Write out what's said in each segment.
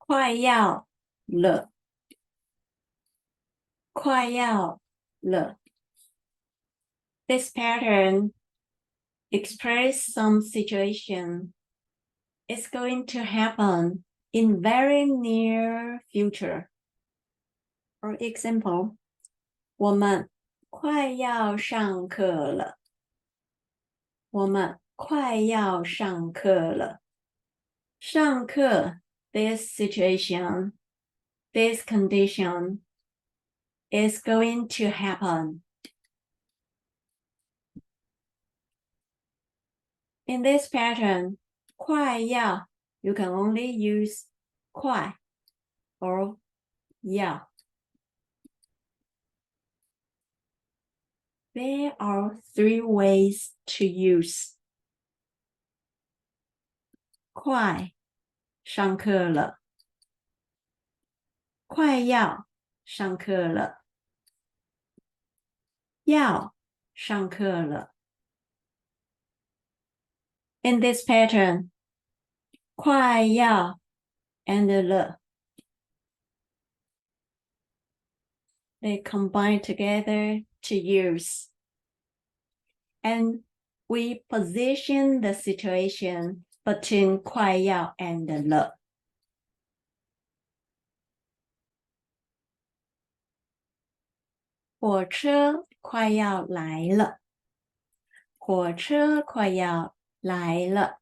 快要了，快要了。This pattern expresses some situation is going to happen in very near future. For example, 我们快要上课了。我们快要上课了。上课 this situation, this condition is going to happen. In this pattern, 快要 you can only use 快 or 要. There are three ways to use 快上课了，快要上课了，要上课了。In this pattern, 快要 and 了 they combine together to use. And we position the situation between 快要 and 了。火车快要来了，火车快要来了，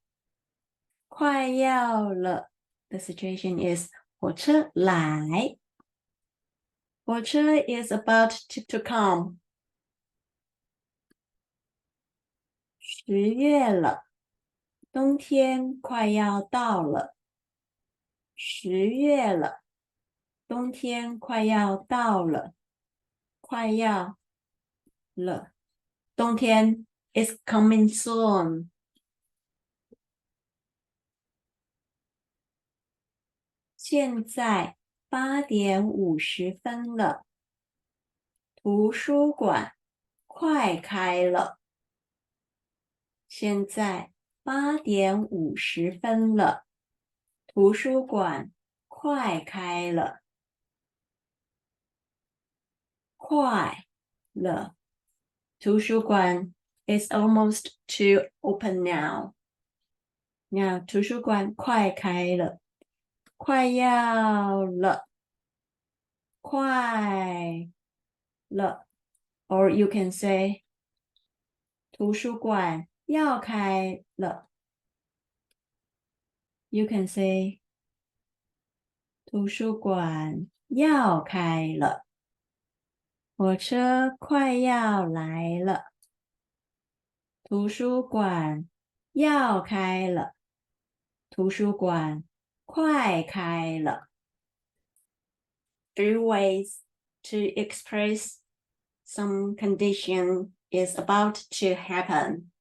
快要了。The situation is 火车来，火车 is about to come. 10月了，冬天快要到了。10月了，冬天快要到了，快要了，冬天 is coming soon. 现在8:50了，图书馆快开了。现在8:50了，图书馆快开了。快了，图书馆 is almost to open now. Now 图书馆快开了，快要了，快了。Or you can say 图书馆要开了。You can say 图书馆要开了。火车快要来了。图书馆要开了。图书馆快开了。Three ways to express some condition is about to happen.